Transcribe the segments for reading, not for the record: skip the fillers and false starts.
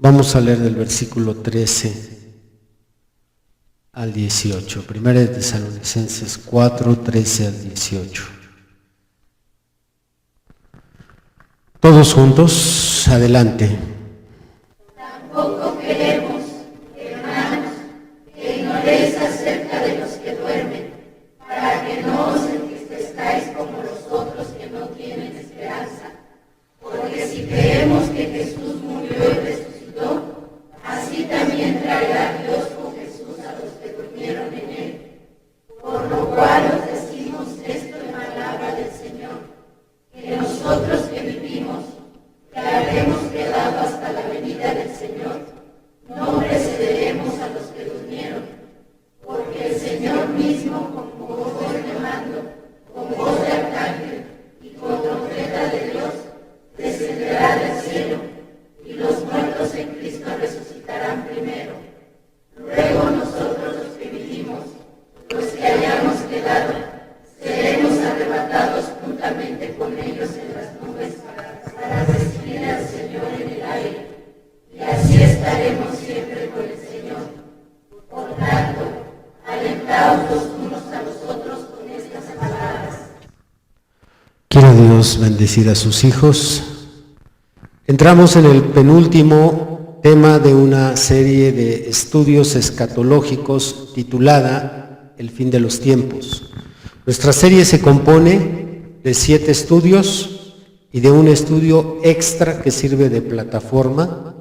Vamos a leer del versículo 13 al 18. Primera de Tesalonicenses 4, 13 al 18. Todos juntos, adelante. Tampoco queremos, hermanos, que ignoréis acerca de los que duermen, para que no os entristezcáis como los otros que no tienen esperanza. Porque si creemos que Jesús murió y resucitó, así también traerá Dios con Jesús a los que durmieron en él. Por lo cual os decimos esto en palabra del Señor, que nosotros que vivimos, que habremos quedado hasta la venida del Señor, no precederemos a los que durmieron, porque el Señor mismo con voz de mando, con voz de arcángel y con trompeta de Dios, descenderá del cielo, y los muertos en Cristo resucitarán primero. Luego nosotros los que vivimos, los que hayamos quedado, seremos arrebatados juntamente con ellos en las nubes para recibir al Señor en el aire, y así estaremos siempre con el Señor. Por tanto, alentaos los unos a los otros con estas palabras. Quiera Dios bendecir a sus hijos. Entramos en el penúltimo tema de una serie de estudios escatológicos titulada El fin de los tiempos. Nuestra serie se compone de 7 estudios y de un estudio extra que sirve de plataforma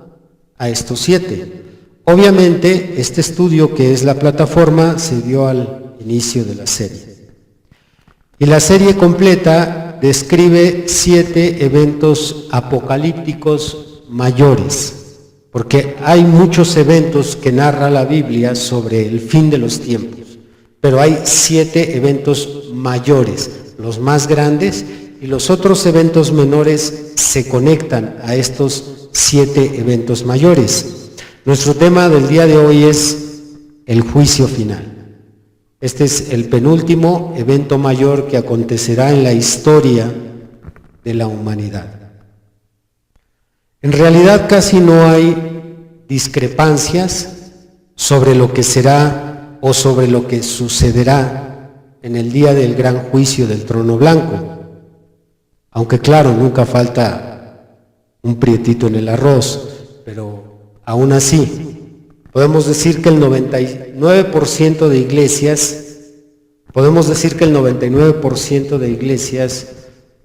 a estos 7. Obviamente, este estudio, que es la plataforma, se dio al inicio de la serie. Y la serie completa describe 7 eventos apocalípticos mayores, porque hay muchos eventos que narra la Biblia sobre el fin de los tiempos, pero hay 7 eventos mayores, los más grandes, y los otros eventos menores se conectan a estos 7 eventos mayores. Nuestro tema del día de hoy es el juicio final. Este es el penúltimo evento mayor que acontecerá en la historia de la humanidad. En realidad casi no hay discrepancias sobre lo que será o sobre lo que sucederá en el día del gran juicio del trono blanco. Aunque claro, nunca falta un prietito en el arroz, pero aún así podemos decir que el 99% de iglesias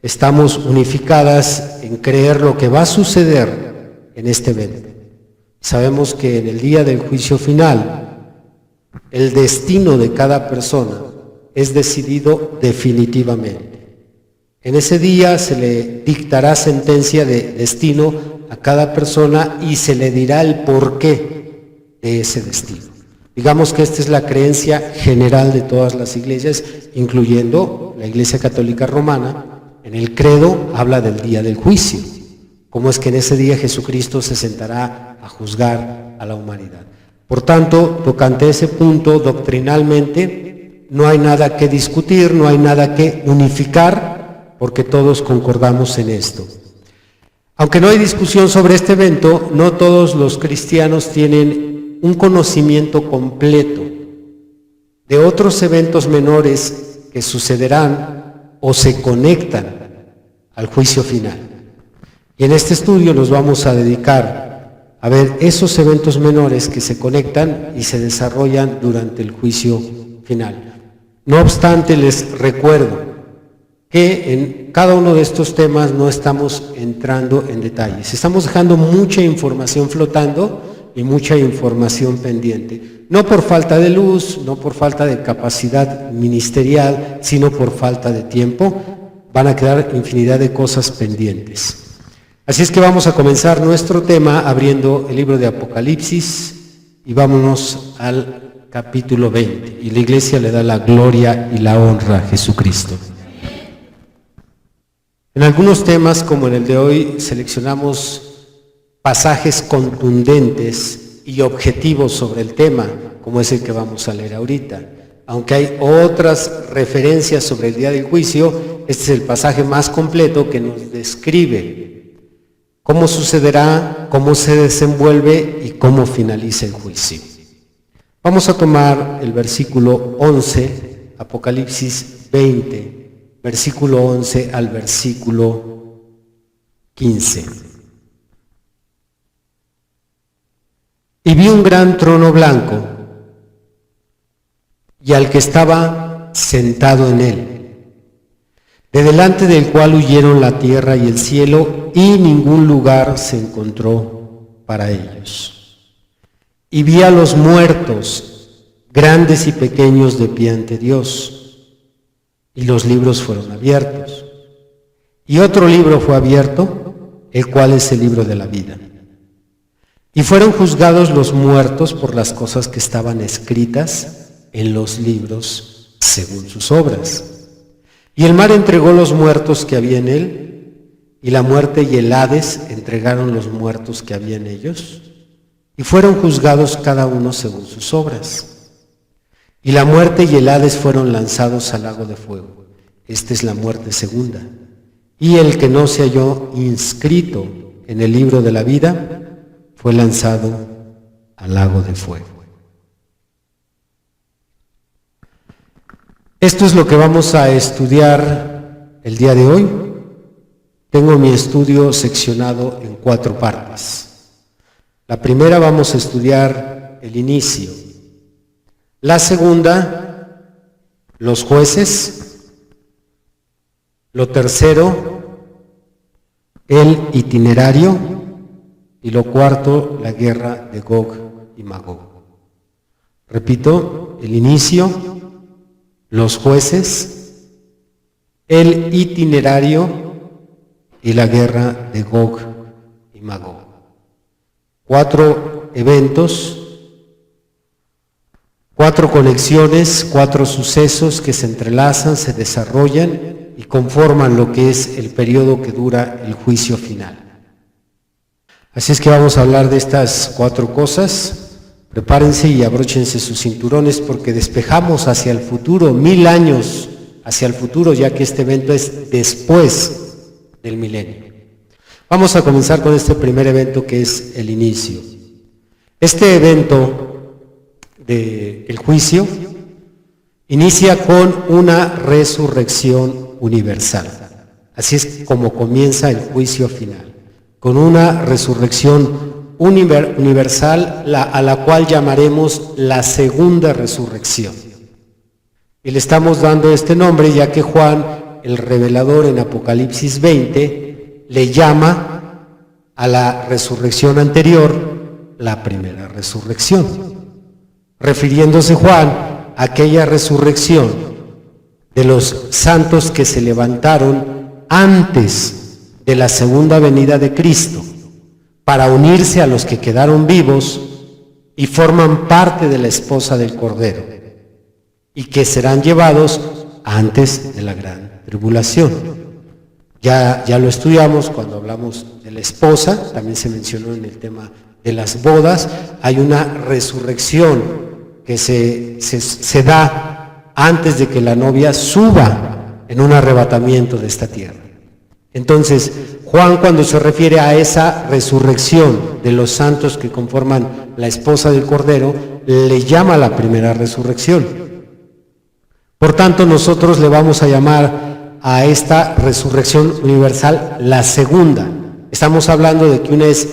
estamos unificadas en creer lo que va a suceder en este evento. Sabemos que en el día del juicio final, el destino de cada persona es decidido definitivamente. En ese día se le dictará sentencia de destino a cada persona y se le dirá el porqué de ese destino. Digamos que esta es la creencia general de todas las iglesias, incluyendo la Iglesia Católica Romana. En el credo habla del día del juicio, cómo es que en ese día Jesucristo se sentará a juzgar a la humanidad. Por tanto, tocante ese punto, doctrinalmente, no hay nada que discutir, no hay nada que unificar, porque todos concordamos en esto. Aunque no hay discusión sobre este evento, no todos los cristianos tienen un conocimiento completo de otros eventos menores que sucederán o se conectan al juicio final. Y en este estudio nos vamos a dedicar a ver esos eventos menores que se conectan y se desarrollan durante el juicio final. No obstante, les recuerdo que en cada uno de estos temas no estamos entrando en detalles. Estamos dejando mucha información flotando y mucha información pendiente. No por falta de luz, no por falta de capacidad ministerial, sino por falta de tiempo. Van a quedar infinidad de cosas pendientes. Así es que vamos a comenzar nuestro tema abriendo el libro de Apocalipsis y vámonos al capítulo 20. Y la iglesia le da la gloria y la honra a Jesucristo. En algunos temas, como en el de hoy, seleccionamos pasajes contundentes y objetivos sobre el tema, como es el que vamos a leer ahorita. Aunque hay otras referencias sobre el día del juicio, este es el pasaje más completo que nos describe cómo sucederá, cómo se desenvuelve y cómo finaliza el juicio. Vamos a tomar el versículo 11, Apocalipsis 20, versículo 11 al versículo 15. Y vi un gran trono blanco, y al que estaba sentado en él, de delante del cual huyeron la tierra y el cielo, y ningún lugar se encontró para ellos. Y vi a los muertos, grandes y pequeños, de pie ante Dios, y los libros fueron abiertos. Y otro libro fue abierto, el cual es el libro de la vida. Y fueron juzgados los muertos por las cosas que estaban escritas en los libros según sus obras. Y el mar entregó los muertos que había en él, y la muerte y el Hades entregaron los muertos que había en ellos, y fueron juzgados cada uno según sus obras. Y la muerte y el Hades fueron lanzados al lago de fuego. Esta es la muerte segunda. Y el que no se halló inscrito en el libro de la vida fue lanzado al lago de fuego. Esto es lo que vamos a estudiar el día de hoy. Tengo mi estudio seccionado en 4 partes. La primera vamos a estudiar el inicio. La segunda, los jueces. Lo tercero, el itinerario. Y lo cuarto, la guerra de Gog y Magog. Repito, el inicio, los jueces, el itinerario y la guerra de Gog y Magog. 4 eventos, 4 conexiones, 4 sucesos que se entrelazan, se desarrollan y conforman lo que es el periodo que dura el juicio final. Así es que vamos a hablar de estas 4 cosas. Prepárense y abróchense sus cinturones porque despejamos hacia el futuro, 1000 años hacia el futuro, ya que este evento es después del milenio. Vamos a comenzar con este primer evento que es el inicio. Este evento del juicio inicia con una resurrección universal. Así es como comienza el juicio final, con una resurrección universal, a la cual llamaremos la segunda resurrección. Y le estamos dando este nombre ya que Juan, el revelador en Apocalipsis 20, le llama a la resurrección anterior la primera resurrección, refiriéndose Juan a aquella resurrección de los santos que se levantaron antes de la segunda venida de Cristo, para unirse a los que quedaron vivos y forman parte de la esposa del Cordero, y que serán llevados antes de la gran tribulación. Ya lo estudiamos cuando hablamos de la esposa, también se mencionó en el tema de las bodas. Hay una resurrección que se da antes de que la novia suba en un arrebatamiento de esta tierra. Entonces, Juan, cuando se refiere a esa resurrección de los santos que conforman la esposa del Cordero, le llama la primera resurrección. Por tanto, nosotros le vamos a llamar a esta resurrección universal la segunda. Estamos hablando de que una es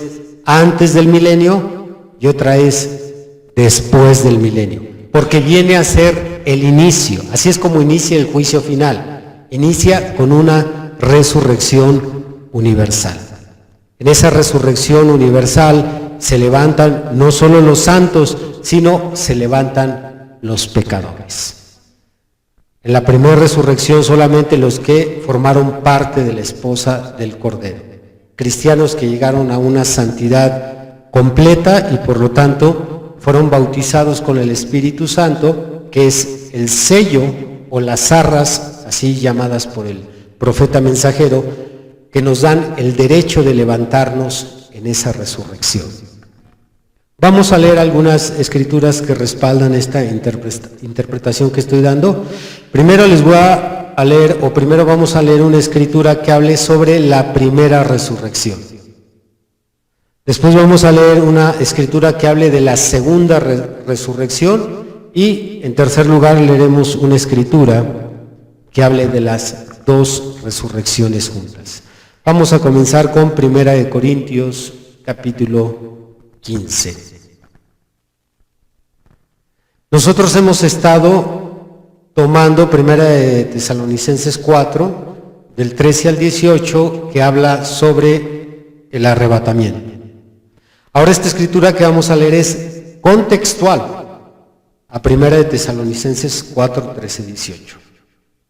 antes del milenio y otra es después del milenio, porque viene a ser el inicio. Así es como inicia el juicio final. Inicia con una resurrección universal. En esa resurrección universal se levantan no solo los santos, sino se levantan los pecadores. En la primera resurrección solamente los que formaron parte de la esposa del Cordero, cristianos que llegaron a una santidad completa y por lo tanto fueron bautizados con el Espíritu Santo, que es el sello o las arras, así llamadas por el profeta mensajero, que nos dan el derecho de levantarnos en esa resurrección. Vamos a leer algunas escrituras que respaldan esta interpretación que estoy dando. Primero vamos a leer una escritura que hable sobre la primera resurrección. Después vamos a leer una escritura que hable de la segunda resurrección y en tercer lugar leeremos una escritura que hable de las dos resurrecciones juntas. Vamos a comenzar con 1 Corintios capítulo 15. Nosotros hemos estado tomando 1 Tesalonicenses 4, del 13 al 18, que habla sobre el arrebatamiento. Ahora esta escritura que vamos a leer es contextual a 1 Tesalonicenses 4, 13, 18.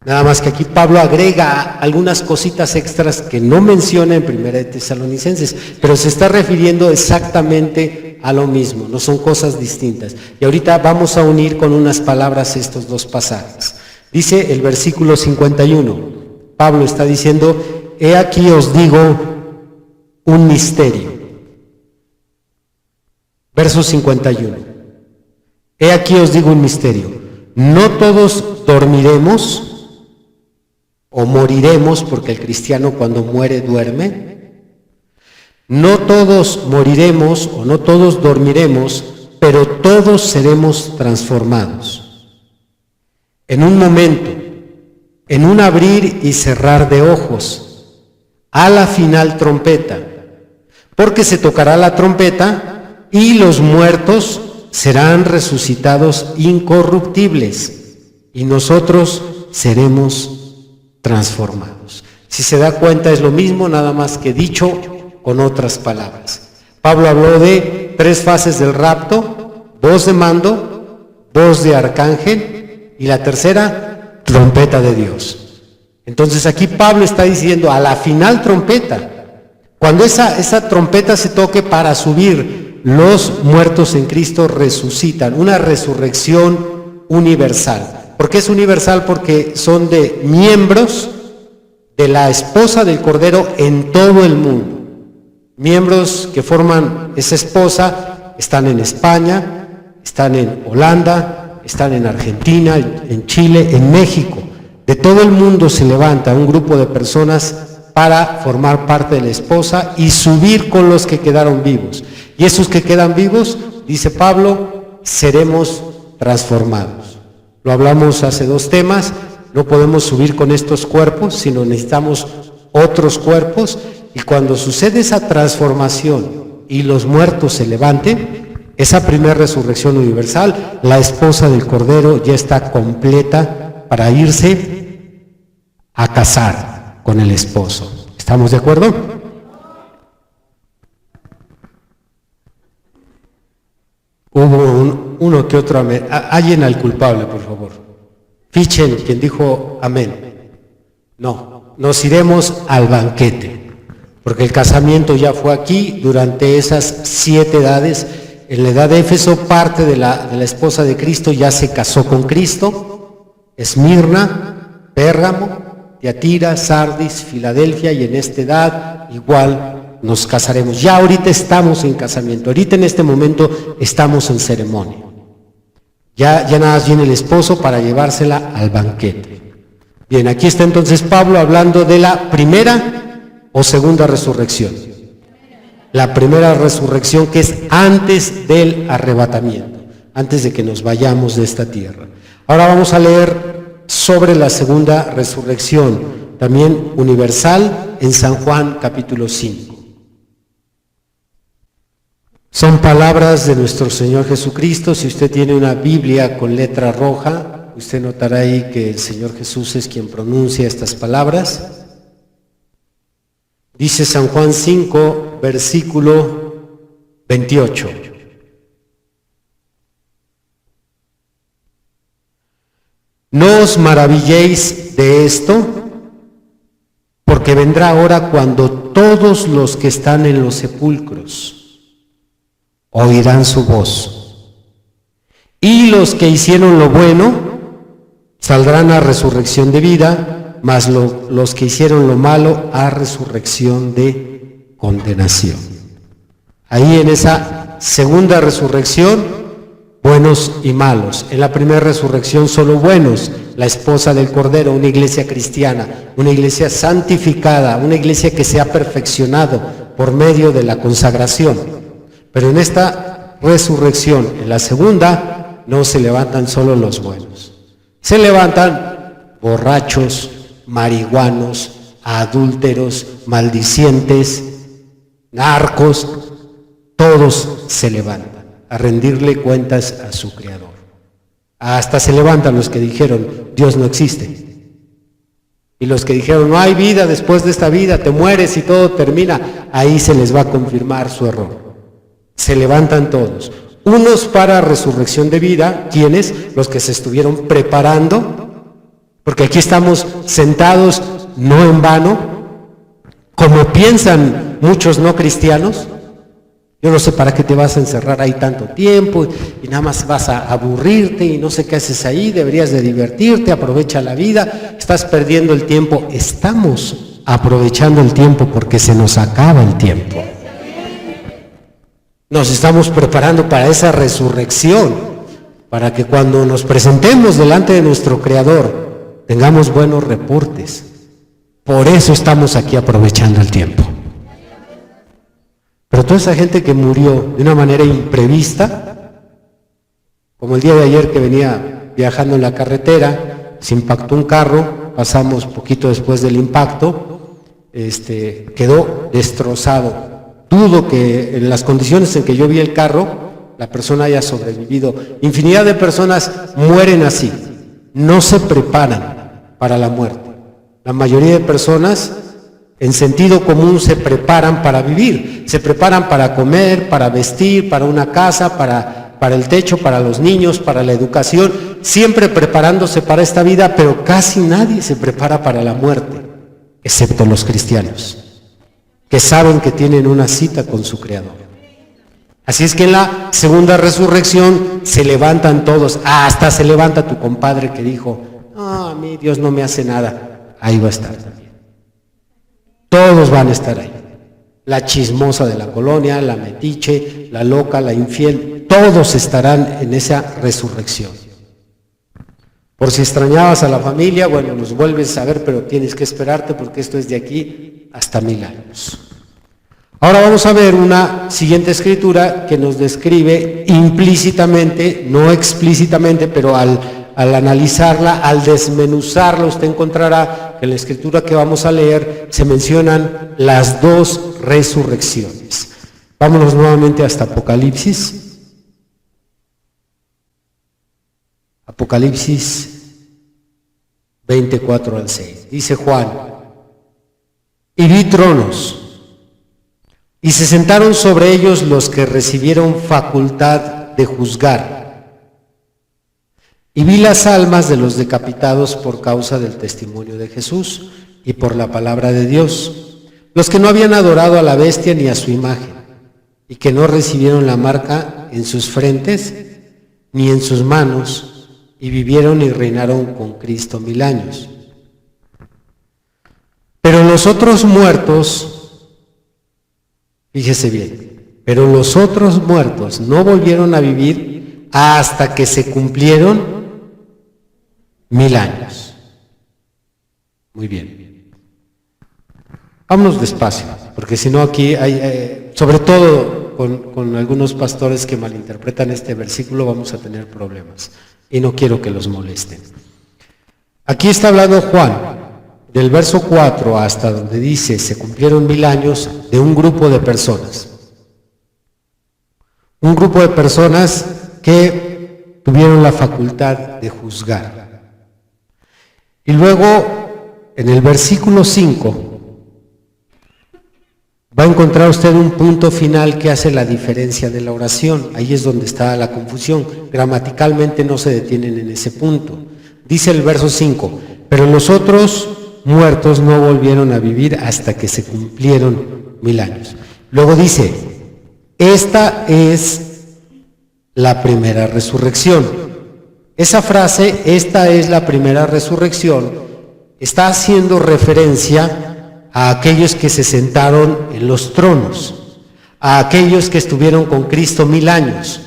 Nada más que aquí Pablo agrega algunas cositas extras que no menciona en 1 Tesalonicenses, pero se está refiriendo exactamente a lo mismo, no son cosas distintas. Y ahorita vamos a unir con unas palabras estos dos pasajes. Dice el versículo 51, Pablo está diciendo, he aquí os digo un misterio. Verso 51, he aquí os digo un misterio, no todos dormiremos o moriremos, porque el cristiano cuando muere duerme. No todos moriremos o no todos dormiremos, pero todos seremos transformados. En un momento, en un abrir y cerrar de ojos, a la final trompeta, porque se tocará la trompeta y los muertos serán resucitados incorruptibles y nosotros seremos transformados. Si se da cuenta es lo mismo, nada más que dicho con otras palabras. Pablo habló de 3 fases del rapto, voz de mando, voz de arcángel y la tercera, trompeta de Dios. Entonces aquí Pablo está diciendo a la final trompeta, cuando esa trompeta se toque para subir, los muertos en Cristo resucitan, una resurrección universal. ¿Por qué es universal? Porque son de miembros de la esposa del Cordero en todo el mundo. Miembros que forman esa esposa están en España, están en Holanda, están en Argentina, en Chile, en México. De todo el mundo se levanta un grupo de personas para formar parte de la esposa y subir con los que quedaron vivos. Y esos que quedan vivos, dice Pablo, seremos transformados. Lo hablamos hace 2 temas, no podemos subir con estos cuerpos, sino necesitamos otros cuerpos, y cuando sucede esa transformación y los muertos se levanten, esa primera resurrección universal, la esposa del Cordero ya está completa para irse a casar con el esposo. ¿Estamos de acuerdo? Hubo uno que otro amén. Hallen al culpable, por favor. Fichen quien dijo amén. No, nos iremos al banquete, porque el casamiento ya fue aquí durante esas 7 edades. En la edad de Éfeso, parte de la esposa de Cristo ya se casó con Cristo. Esmirna, Pérgamo, Tiatira, Sardis, Filadelfia, y en esta edad igual nos casaremos. Ya ahorita estamos en casamiento, ahorita en este momento estamos en ceremonia. Ya nada más viene el esposo para llevársela al banquete. Bien, aquí está entonces Pablo hablando de la primera o segunda resurrección. La primera resurrección, que es antes del arrebatamiento, antes de que nos vayamos de esta tierra. Ahora vamos a leer sobre la segunda resurrección, también universal, en San Juan capítulo 5. Son palabras de nuestro Señor Jesucristo. Si usted tiene una Biblia con letra roja, usted notará ahí que el Señor Jesús es quien pronuncia estas palabras. Dice San Juan 5, versículo 28. No os maravilléis de esto, porque vendrá hora cuando todos los que están en los sepulcros oirán su voz, y los que hicieron lo bueno saldrán a resurrección de vida, mas los que hicieron lo malo a resurrección de condenación. Ahí en esa segunda resurrección, buenos y malos. En la primera resurrección solo buenos, la esposa del Cordero, una iglesia cristiana, una iglesia santificada, una iglesia que se ha perfeccionado por medio de la consagración. Pero en esta resurrección, en la segunda, no se levantan solo los buenos. Se levantan borrachos, marihuanos, adúlteros, maldicientes, narcos, todos se levantan a rendirle cuentas a su Creador. Hasta se levantan los que dijeron, Dios no existe. Y los que dijeron, no hay vida después de esta vida, te mueres y todo termina, ahí se les va a confirmar su error. Se levantan todos. Unos para resurrección de vida, ¿quiénes? Los que se estuvieron preparando, porque aquí estamos sentados no en vano, como piensan muchos no cristianos. Yo no sé para qué te vas a encerrar ahí tanto tiempo y nada más vas a aburrirte y no sé qué haces ahí, deberías de divertirte, aprovecha la vida, estás perdiendo el tiempo. Estamos aprovechando el tiempo porque se nos acaba el tiempo. Nos estamos preparando para esa resurrección, para que cuando nos presentemos delante de nuestro Creador tengamos buenos reportes. Por eso estamos aquí aprovechando el tiempo. Pero toda esa gente que murió de una manera imprevista, como el día de ayer que venía viajando en la carretera, se impactó un carro, pasamos poquito después del impacto, quedó destrozado. Dudo que en las condiciones en que yo vi el carro, la persona haya sobrevivido. Infinidad de personas mueren así, no se preparan para la muerte. La mayoría de personas en sentido común se preparan para vivir, se preparan para comer, para vestir, para una casa, para el techo, para los niños, para la educación, siempre preparándose para esta vida, pero casi nadie se prepara para la muerte, excepto los cristianos, que saben que tienen una cita con su Creador. Así es que en la segunda resurrección se levantan todos, hasta se levanta tu compadre que dijo, no, a mí Dios no me hace nada, ahí va a estar también. Todos van a estar ahí. La chismosa de la colonia, la metiche, la loca, la infiel, todos estarán en esa resurrección. Por si extrañabas a la familia, bueno, los vuelves a ver, pero tienes que esperarte porque esto es de aquí hasta 1000 años. Ahora vamos a ver una siguiente escritura que nos describe implícitamente, no explícitamente, pero al analizarla, al desmenuzarla, usted encontrará que en la escritura que vamos a leer se mencionan las dos resurrecciones. Vámonos nuevamente hasta Apocalipsis. Apocalipsis 24 al 6. Dice Juan, y vi tronos, y se sentaron sobre ellos los que recibieron facultad de juzgar. Y vi las almas de los decapitados por causa del testimonio de Jesús y por la palabra de Dios, los que no habían adorado a la bestia ni a su imagen, y que no recibieron la marca en sus frentes ni en sus manos, y vivieron y reinaron con Cristo 1000 años. Pero los otros muertos, fíjese bien, pero los otros muertos no volvieron a vivir hasta que se cumplieron 1000 años. Muy bien. Vámonos despacio, porque si no aquí hay, sobre todo con algunos pastores que malinterpretan este versículo, vamos a tener problemas y no quiero que los molesten. Aquí está hablando Juan, del verso 4 hasta donde dice, se cumplieron 1000 años, de un grupo de personas. Un grupo de personas que tuvieron la facultad de juzgar. Y luego, en el versículo 5, va a encontrar usted un punto final que hace la diferencia de la oración. Ahí es donde está la confusión. Gramaticalmente no se detienen en ese punto. Dice el verso 5, pero los otros muertos no volvieron a vivir hasta que se cumplieron 1000 años. Luego dice, esta es la primera resurrección. Esa frase, esta es la primera resurrección, está haciendo referencia a aquellos que se sentaron en los tronos, a aquellos que estuvieron con Cristo 1000 años,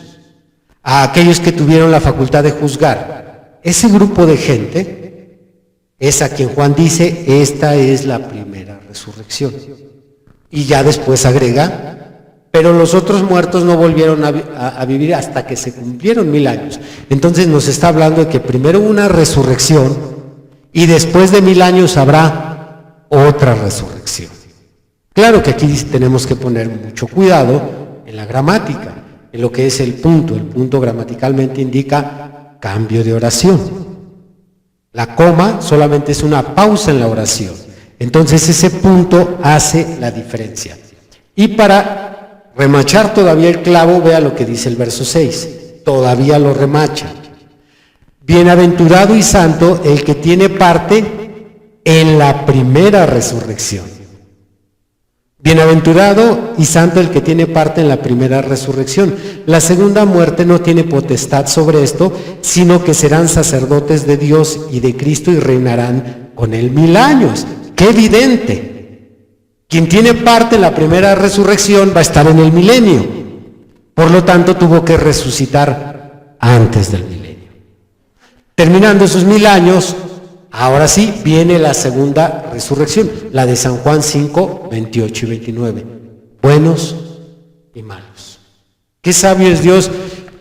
a aquellos que tuvieron la facultad de juzgar. Ese grupo de gente es a quien Juan dice, esta es la primera resurrección. Y ya después agrega, pero los otros muertos no volvieron a vivir hasta que se cumplieron 1000 años. Entonces nos está hablando de que primero hubo una resurrección y después de 1000 años habrá otra resurrección. Claro que aquí tenemos que poner mucho cuidado en la gramática, en lo que es el punto. El punto gramaticalmente indica cambio de oración. La coma solamente es una pausa en la oración. Entonces ese punto hace la diferencia. Y para remachar todavía el clavo, vea lo que dice el verso 6. Todavía lo remacha. Bienaventurado y santo el que tiene parte en la primera resurrección. Bienaventurado y santo el que tiene parte en la primera resurrección. La segunda muerte no tiene potestad sobre esto, sino que serán sacerdotes de Dios y de Cristo y reinarán con él 1000 años. ¡Qué evidente! Quien tiene parte en la primera resurrección va a estar en el milenio. Por lo tanto, tuvo que resucitar antes del milenio. Terminando esos 1000 años, ahora sí viene la segunda resurrección, la de San Juan 5, 28 y 29. Buenos y malos. Qué sabio es Dios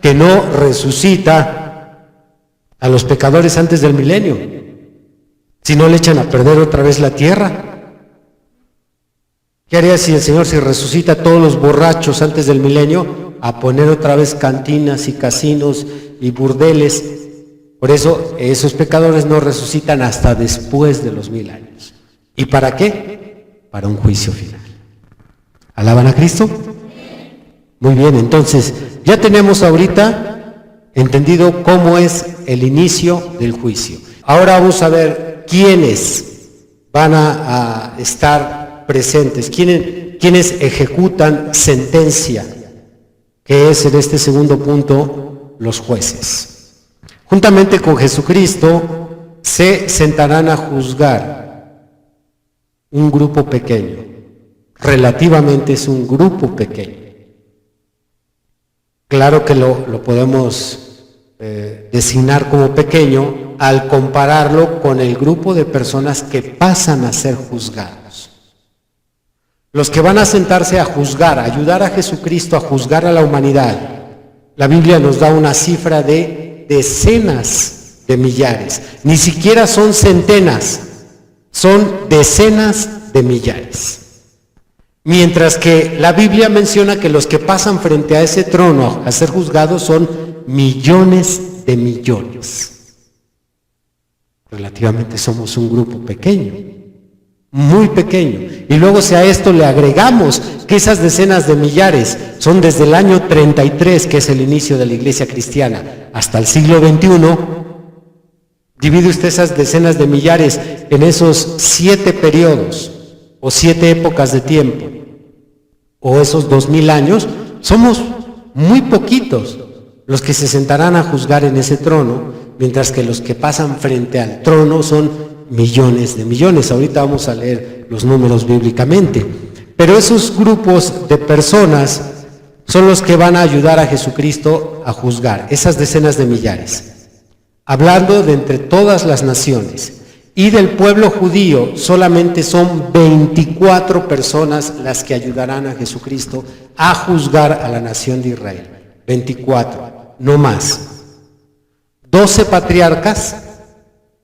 que no resucita a los pecadores antes del milenio, si no le echan a perder otra vez la tierra. ¿Qué haría si el Señor se resucita a todos los borrachos antes del milenio? A poner otra vez cantinas y casinos y burdeles. Por eso esos pecadores no resucitan hasta después de los 1000 años. ¿Y para qué? Para un juicio final. ¿Alaban a Cristo? Muy bien, entonces ya tenemos ahorita entendido cómo es el inicio del juicio. Ahora vamos a ver quiénes van a estar presentes, quiénes ejecutan sentencia, que es en este segundo punto los jueces. Juntamente con Jesucristo se sentarán a juzgar un grupo pequeño, relativamente es un grupo pequeño. Claro que lo podemos designar como pequeño al compararlo con el grupo de personas que pasan a ser juzgados. Los que van a sentarse a juzgar, a ayudar a Jesucristo a juzgar a la humanidad, la Biblia nos da una cifra de decenas de millares, ni siquiera son centenas, son decenas de millares. Mientras que la Biblia menciona que los que pasan frente a ese trono a ser juzgados son millones de millones. Relativamente somos un grupo pequeño, muy pequeño. Y luego si a esto le agregamos que esas decenas de millares son desde el año 33, que es el inicio de la iglesia cristiana, hasta el siglo XXI, divide usted esas decenas de millares en esos 7 periodos o 7 épocas de tiempo, o esos 2000 años, somos muy poquitos los que se sentarán a juzgar en ese trono, mientras que los que pasan frente al trono son millones de millones. Ahorita vamos a leer los números bíblicamente. Pero esos grupos de personas son los que van a ayudar a Jesucristo a juzgar, esas decenas de millares. Hablando de entre todas las naciones. Y del pueblo judío solamente son 24 personas las que ayudarán a Jesucristo a juzgar a la nación de Israel. 24, no más. 12 patriarcas,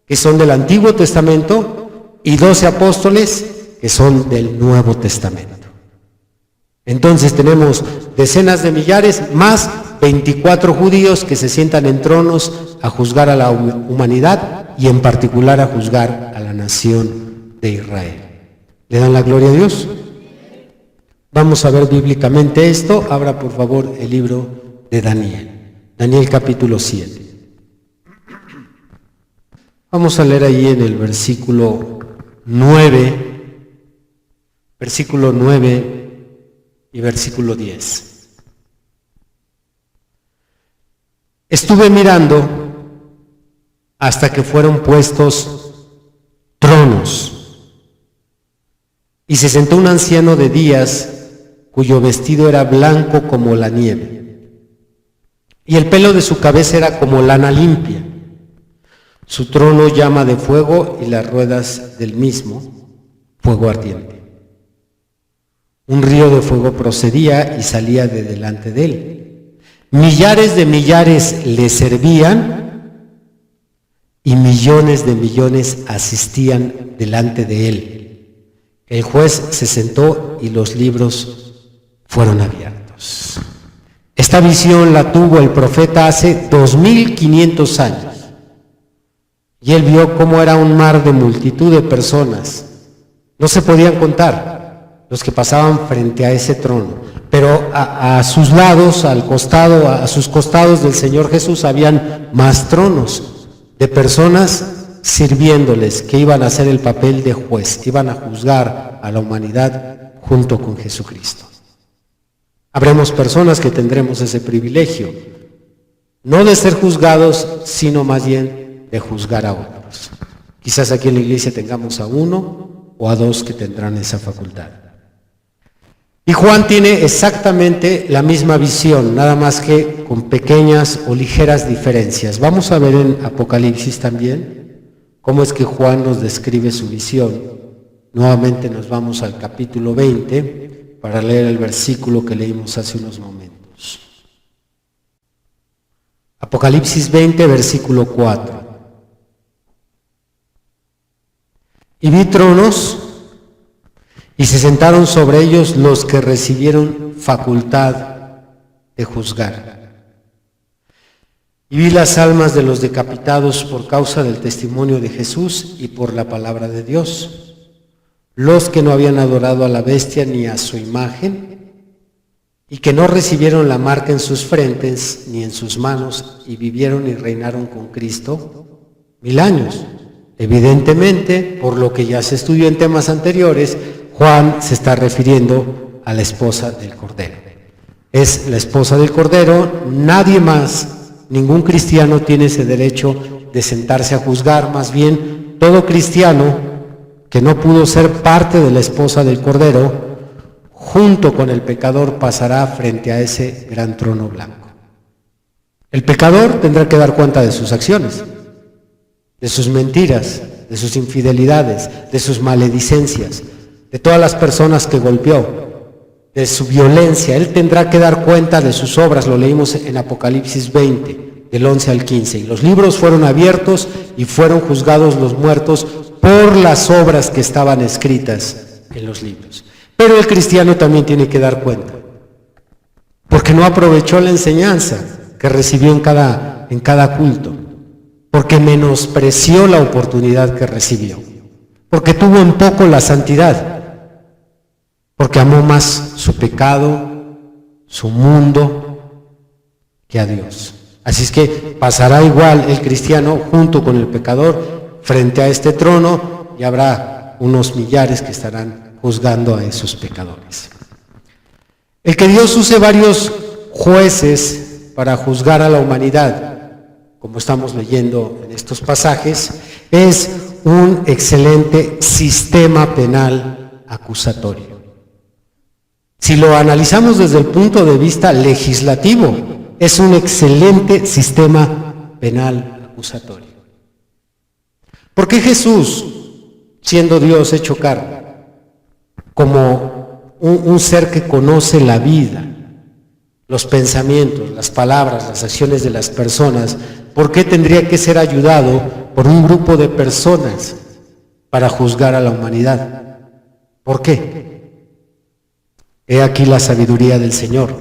que son del Antiguo Testamento, y 12 apóstoles, que son del Nuevo Testamento. Entonces tenemos decenas de millares, más 24 judíos que se sientan en tronos a juzgar a la humanidad, y en particular a juzgar a la nación de Israel. ¿Le dan la gloria a Dios? Vamos a ver bíblicamente esto. Abra por favor el libro de Daniel. Daniel capítulo 7. Vamos a leer ahí en el versículo 9 y versículo 10. Estuve mirando hasta que fueron puestos tronos, y se sentó un anciano de días, cuyo vestido era blanco como la nieve, y el pelo de su cabeza era como lana limpia. Su trono llama de fuego, y las ruedas del mismo fuego ardiente. Un río de fuego procedía y salía de delante de él. Millares de millares le servían y millones de millones asistían delante de él. El juez se sentó y los libros fueron abiertos. Esta visión la tuvo el profeta hace 2500 años. Y él vio cómo era un mar de multitud de personas. No se podían contar los que pasaban frente a ese trono. Pero a sus lados, al costado, a sus costados del Señor Jesús, habían más tronos de personas sirviéndoles, que iban a hacer el papel de juez, iban a juzgar a la humanidad junto con Jesucristo. Habremos personas que tendremos ese privilegio, no de ser juzgados, sino más bien de juzgar a otros. Quizás aquí en la iglesia tengamos a uno o a dos que tendrán esa facultad. Y Juan tiene exactamente la misma visión, nada más que con pequeñas o ligeras diferencias. Vamos a ver en Apocalipsis también cómo es que Juan nos describe su visión. Nuevamente nos vamos al capítulo 20 para leer el versículo que leímos hace unos momentos. Apocalipsis 20, versículo 4. Y vi tronos, y se sentaron sobre ellos los que recibieron facultad de juzgar. Y vi las almas de los decapitados por causa del testimonio de Jesús y por la palabra de Dios, los que no habían adorado a la bestia ni a su imagen, y que no recibieron la marca en sus frentes ni en sus manos, y vivieron y reinaron con Cristo 1000 años. Evidentemente, por lo que ya se estudió en temas anteriores, Juan se está refiriendo a la esposa del Cordero. Es la esposa del Cordero, nadie más, ningún cristiano tiene ese derecho de sentarse a juzgar. Más bien, todo cristiano que no pudo ser parte de la esposa del Cordero, junto con el pecador, pasará frente a ese gran trono blanco. El pecador tendrá que dar cuenta de sus acciones, de sus mentiras, de sus infidelidades, de sus maledicencias, de todas las personas que golpeó, de su violencia. Él tendrá que dar cuenta de sus obras. Lo leímos en Apocalipsis 20, del 11 al 15. Y los libros fueron abiertos y fueron juzgados los muertos por las obras que estaban escritas en los libros. Pero el cristiano también tiene que dar cuenta, porque no aprovechó la enseñanza que recibió en cada culto, porque menospreció la oportunidad que recibió, porque tuvo en poco la santidad, porque amó más su pecado, su mundo, que a Dios. Así es que pasará igual el cristiano junto con el pecador frente a este trono, y habrá unos millares que estarán juzgando a esos pecadores. El que Dios use varios jueces para juzgar a la humanidad, como estamos leyendo en estos pasajes, es un excelente sistema penal acusatorio. Si lo analizamos desde el punto de vista legislativo, es un excelente sistema penal acusatorio. ¿Por qué Jesús, siendo Dios hecho carne, como un ser que conoce la vida, los pensamientos, las palabras, las acciones de las personas, por qué tendría que ser ayudado por un grupo de personas para juzgar a la humanidad? ¿Por qué? He aquí la sabiduría del Señor.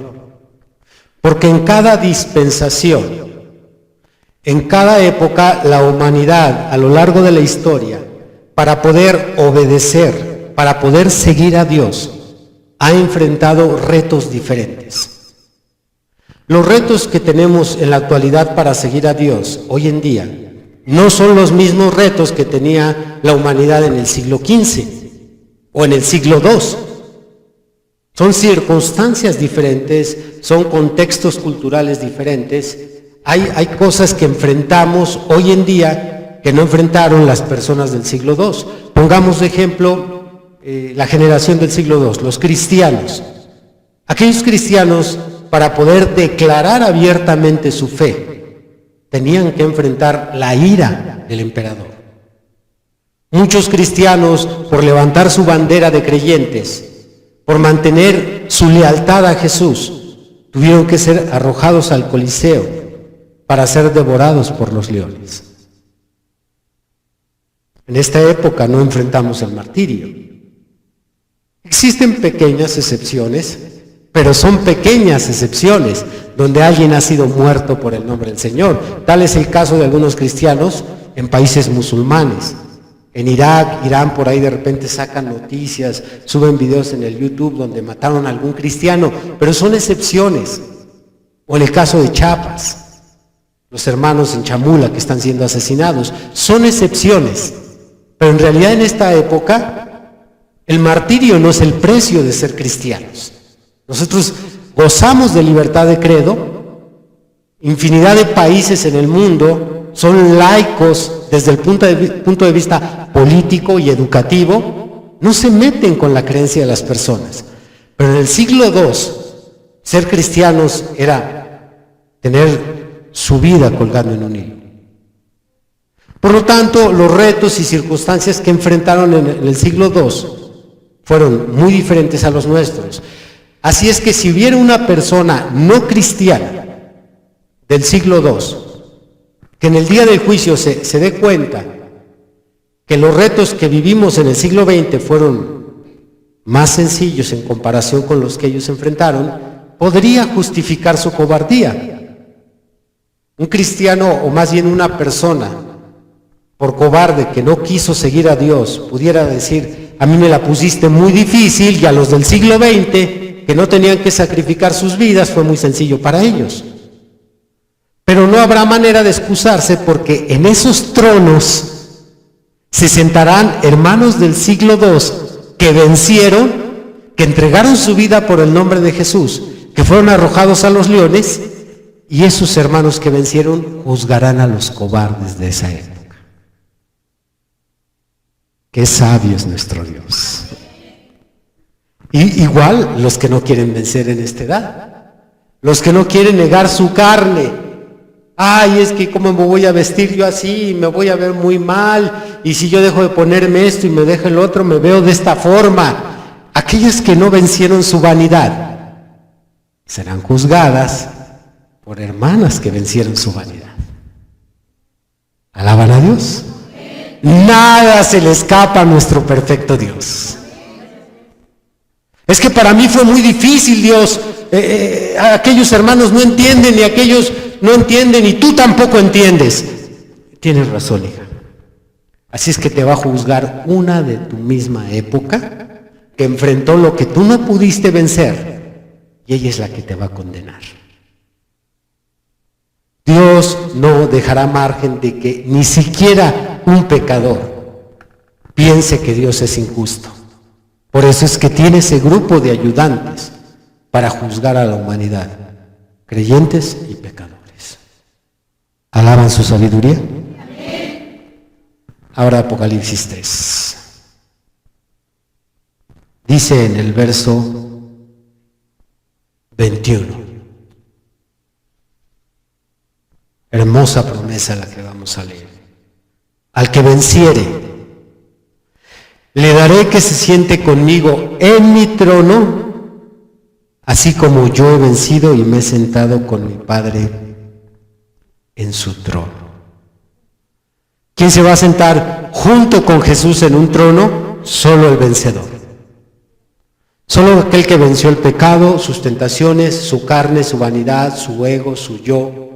Porque en cada dispensación, en cada época, la humanidad a lo largo de la historia, para poder obedecer, para poder seguir a Dios, ha enfrentado retos diferentes. Los retos que tenemos en la actualidad para seguir a Dios hoy en día no son los mismos retos que tenía la humanidad en el siglo XV o en el siglo II. Son circunstancias diferentes, son contextos culturales diferentes. Hay cosas que enfrentamos hoy en día que no enfrentaron las personas del siglo II. Pongamos de ejemplo la generación del siglo II, los cristianos. Aquellos cristianos, para poder declarar abiertamente su fe, tenían que enfrentar la ira del emperador. Muchos cristianos, por levantar su bandera de creyentes, por mantener su lealtad a Jesús, tuvieron que ser arrojados al Coliseo para ser devorados por los leones. En esta época no enfrentamos el martirio. Existen pequeñas excepciones, pero son pequeñas excepciones donde alguien ha sido muerto por el nombre del Señor. Tal es el caso de algunos cristianos en países musulmanes. En Irak, Irán, por ahí de repente sacan noticias, suben videos en el YouTube donde mataron a algún cristiano, pero son excepciones. O en el caso de Chiapas, los hermanos en Chamula que están siendo asesinados, son excepciones. Pero en realidad en esta época, el martirio no es el precio de ser cristianos. Nosotros gozamos de libertad de credo, infinidad de países en el mundo son laicos desde el punto de vista político y educativo, no se meten con la creencia de las personas. Pero en el siglo II, ser cristianos era tener su vida colgando en un hilo. Por lo tanto, los retos y circunstancias que enfrentaron en el siglo II fueron muy diferentes a los nuestros. Así es que si hubiera una persona no cristiana del siglo II, que en el día del juicio se dé cuenta que los retos que vivimos en el siglo XX fueron más sencillos en comparación con los que ellos enfrentaron, podría justificar su cobardía. Un cristiano, o más bien una persona, por cobarde que no quiso seguir a Dios, pudiera decir: a mí me la pusiste muy difícil, y a los del siglo XX, que no tenían que sacrificar sus vidas, fue muy sencillo para ellos. Pero no habrá manera de excusarse, porque en esos tronos se sentarán hermanos del siglo II que vencieron, que entregaron su vida por el nombre de Jesús, que fueron arrojados a los leones, y esos hermanos que vencieron juzgarán a los cobardes de esa época. Qué sabio es nuestro Dios. Y igual los que no quieren vencer en esta edad, los que no quieren negar su carne. Ay, es que cómo me voy a vestir yo así, me voy a ver muy mal, y si yo dejo de ponerme esto y me dejo el otro, me veo de esta forma. Aquellas que no vencieron su vanidad serán juzgadas por hermanas que vencieron su vanidad. ¿Alaban a Dios? Nada se le escapa a nuestro perfecto Dios. Es que para mí fue muy difícil, Dios. Aquellos hermanos no entienden, y aquellos no entienden, y tú tampoco entiendes. Tienes razón, hija. Así es que te va a juzgar una de tu misma época que enfrentó lo que tú no pudiste vencer, y ella es la que te va a condenar. Dios no dejará margen de que ni siquiera un pecador piense que Dios es injusto. Por eso es que tiene ese grupo de ayudantes para juzgar a la humanidad, creyentes y pecadores. ¿Alaban su sabiduría? Amén. Ahora Apocalipsis 3. Dice en el verso 21. Hermosa promesa la que vamos a leer. Al que venciere, le daré que se siente conmigo en mi trono, así como yo he vencido y me he sentado con mi Padre en su trono. ¿Quién se va a sentar junto con Jesús en un trono? Solo el vencedor. Solo aquel que venció el pecado, sus tentaciones, su carne, su vanidad, su ego, su yo.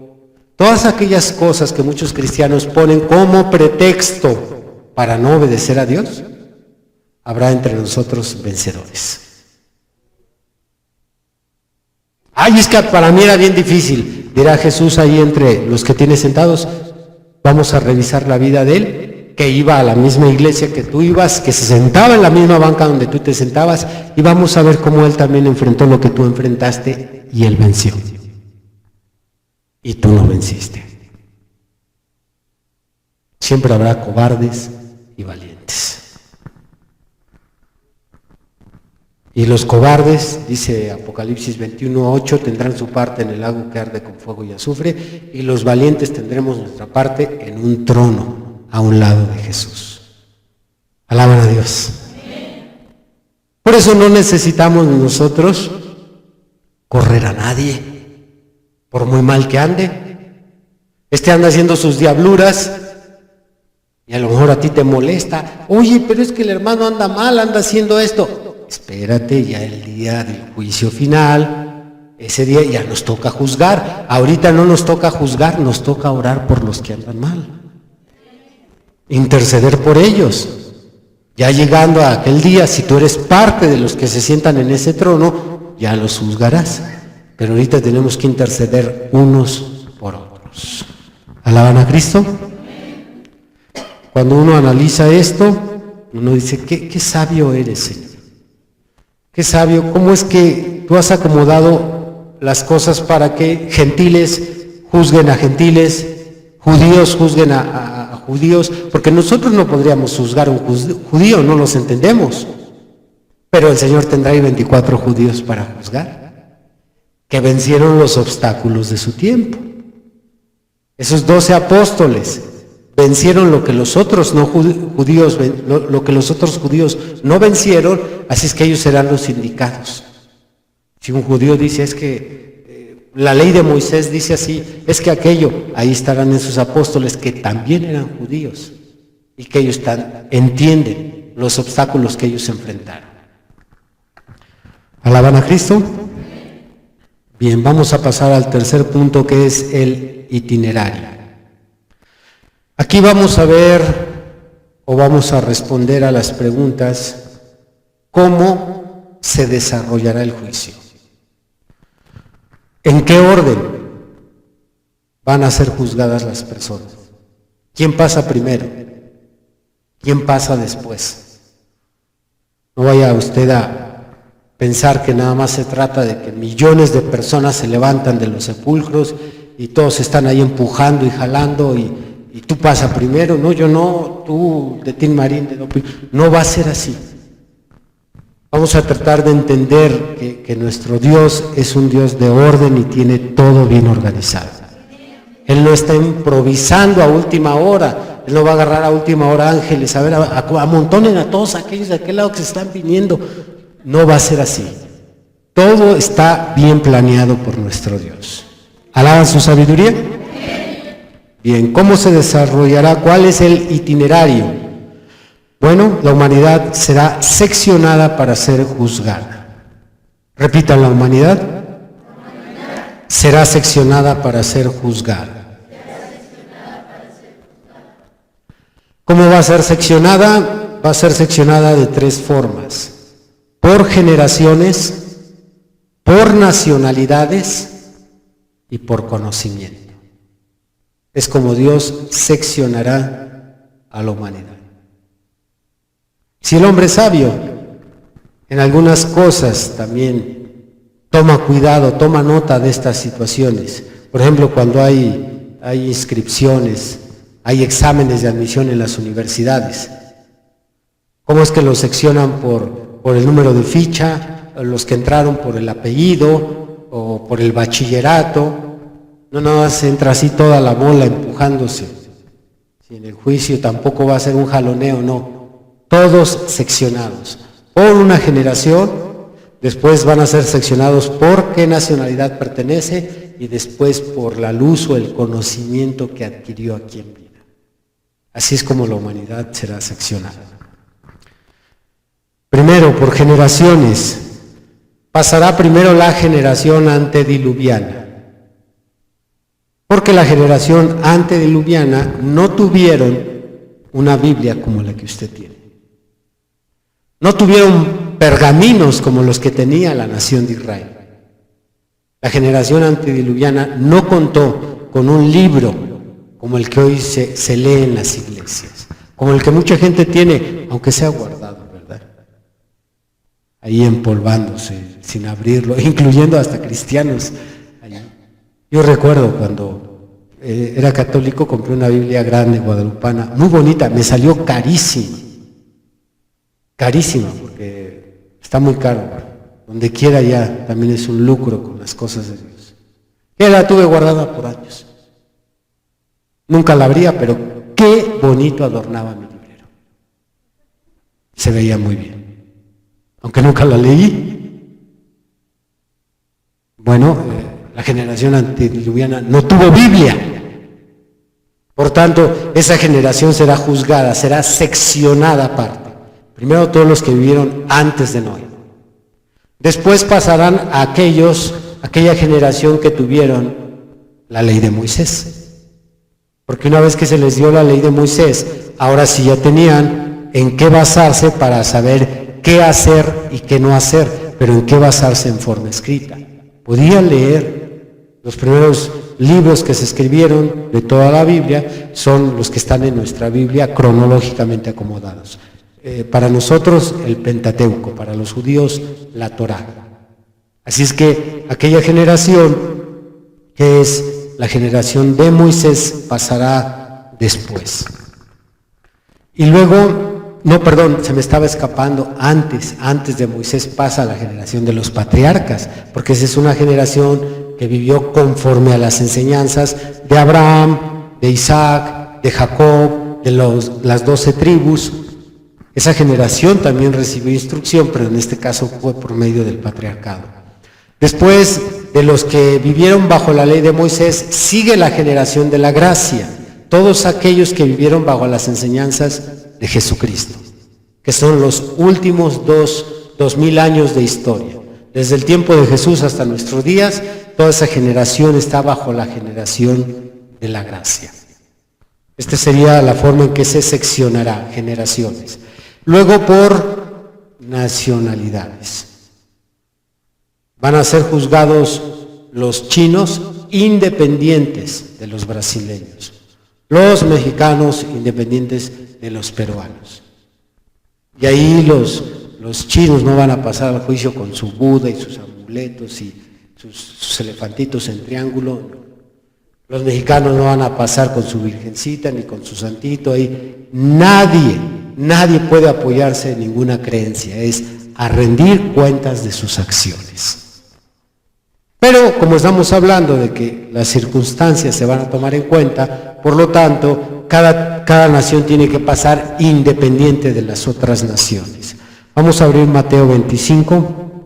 Todas aquellas cosas que muchos cristianos ponen como pretexto para no obedecer a Dios, habrá entre nosotros vencedores. Ay, es que para mí era bien difícil. Dirá Jesús ahí entre los que tiene sentados: vamos a revisar la vida de él, que iba a la misma iglesia que tú ibas, que se sentaba en la misma banca donde tú te sentabas, y vamos a ver cómo él también enfrentó lo que tú enfrentaste, y él venció. Y tú no venciste. Siempre habrá cobardes y valientes. Y los cobardes, dice Apocalipsis 21:8, tendrán su parte en el lago que arde con fuego y azufre, y los valientes tendremos nuestra parte en un trono a un lado de Jesús. Alaban a Dios. Por eso no necesitamos nosotros correr a nadie, por muy mal que ande. Anda haciendo sus diabluras y a lo mejor a ti te molesta. Oye, pero es que el hermano anda mal, anda haciendo esto. Espérate, ya el día del juicio final, ese día ya nos toca juzgar. Ahorita no nos toca juzgar, nos toca orar por los que andan mal. Interceder por ellos. Ya llegando a aquel día, si tú eres parte de los que se sientan en ese trono, ya los juzgarás. Pero ahorita tenemos que interceder unos por otros. ¿Alaban a Cristo? Cuando uno analiza esto, uno dice, qué sabio eres, Señor. Qué sabio, ¿cómo es que tú has acomodado las cosas para que gentiles juzguen a gentiles, judíos juzguen a judíos? Porque nosotros no podríamos juzgar a un judío, no los entendemos. Pero el Señor tendrá ahí 24 judíos para juzgar, que vencieron los obstáculos de su tiempo. Esos 12 apóstoles vencieron lo que los otros judíos no vencieron, así es que ellos serán los indicados. Si un judío dice, es que la ley de Moisés dice así, es que aquello, ahí estarán esos apóstoles que también eran judíos y que ellos entienden los obstáculos que ellos enfrentaron. ¿Alaban a Cristo? Bien, vamos a pasar al tercer punto, que es el itinerario. Aquí vamos a ver o vamos a responder a las preguntas: ¿cómo se desarrollará el juicio? ¿En qué orden van a ser juzgadas las personas? ¿Quién pasa primero? ¿Quién pasa después? No vaya usted a pensar que nada más se trata de que millones de personas se levantan de los sepulcros y todos están ahí empujando y jalando y tú pasas primero. No, yo no, tú de Tin Marín, no va a ser así. Vamos a tratar de entender que nuestro Dios es un Dios de orden y tiene todo bien organizado. Él no está improvisando a última hora. Él no va a agarrar a última hora ángeles, a ver, amontonen a todos aquellos de aquel lado que se están viniendo. No va a ser así. Todo está bien planeado por nuestro Dios. ¿Alaban su sabiduría? Bien, ¿cómo se desarrollará? ¿Cuál es el itinerario? Bueno, la humanidad será seccionada para ser juzgada. Repitan, la humanidad será seccionada para ser juzgada. ¿Cómo va a ser seccionada? Va a ser seccionada de 3 formas: por generaciones, por nacionalidades y por conocimiento. Es como Dios seccionará a la humanidad. Si el hombre es sabio, en algunas cosas también toma cuidado, toma nota de estas situaciones. Por ejemplo, cuando hay inscripciones, hay exámenes de admisión en las universidades. ¿Cómo es que los seccionan por el número de ficha, los que entraron por el apellido o por el bachillerato? No nada más entra así toda la bola empujándose. Si en el juicio tampoco va a ser un jaloneo, no. Todos seccionados por una generación, después van a ser seccionados por qué nacionalidad pertenece y después por la luz o el conocimiento que adquirió aquí en vida. Así es como la humanidad será seccionada. Primero, por generaciones. Pasará primero la generación antediluviana. Porque la generación antediluviana no tuvieron una Biblia como la que usted tiene. No tuvieron pergaminos como los que tenía la nación de Israel. La generación antediluviana no contó con un libro como el que hoy se lee en las iglesias, como el que mucha gente tiene, aunque sea guardado, ¿verdad? Ahí empolvándose, sin abrirlo, incluyendo hasta cristianos. Yo recuerdo cuando era católico, compré una Biblia grande, guadalupana, muy bonita, me salió carísima, porque está muy caro. Donde quiera ya también es un lucro con las cosas de Dios. Yo la tuve guardada por años. Nunca la abría, pero qué bonito adornaba mi librero. Se veía muy bien. aunque nunca la leí. Bueno, la generación antediluviana no tuvo Biblia. Por tanto, esa generación será juzgada, será seccionada aparte. Primero todos los que vivieron antes de Noé. Después pasarán a aquella generación que tuvieron la ley de Moisés. Porque una vez que se les dio la ley de Moisés, ahora sí ya tenían en qué basarse para saber qué hacer y qué no hacer, pero en qué basarse en forma escrita. Podían leer. Los primeros libros que se escribieron de toda la Biblia son los que están en nuestra Biblia cronológicamente acomodados. Para nosotros el Pentateuco, para los judíos la Torá. Así es que aquella generación que es la generación de Moisés pasará después. Y luego, se me estaba escapando, antes de Moisés pasa la generación de los patriarcas, porque esa es una generación que vivió conforme a las enseñanzas de Abraham, de Isaac, de Jacob, de las 12 tribus. Esa generación también recibió instrucción, pero en este caso fue por medio del patriarcado. Después de los que vivieron bajo la ley de Moisés, sigue la generación de la gracia, todos aquellos que vivieron bajo las enseñanzas de Jesucristo, que son los últimos 2000 años de historia. Desde el tiempo de Jesús hasta nuestros días, toda esa generación está bajo la generación de la gracia. Esta sería la forma en que se seccionará generaciones. Luego por nacionalidades. Van a ser juzgados los chinos independientes de los brasileños, los mexicanos independientes de los peruanos. Y ahí los chinos no van a pasar al juicio con su Buda y sus amuletos y sus elefantitos en triángulo. Los mexicanos no van a pasar con su virgencita ni con su santito ahí. Nadie puede apoyarse en ninguna creencia, es a rendir cuentas de sus acciones. Pero como estamos hablando de que las circunstancias se van a tomar en cuenta, por lo tanto, cada nación tiene que pasar independiente de las otras naciones. Vamos a abrir Mateo 25.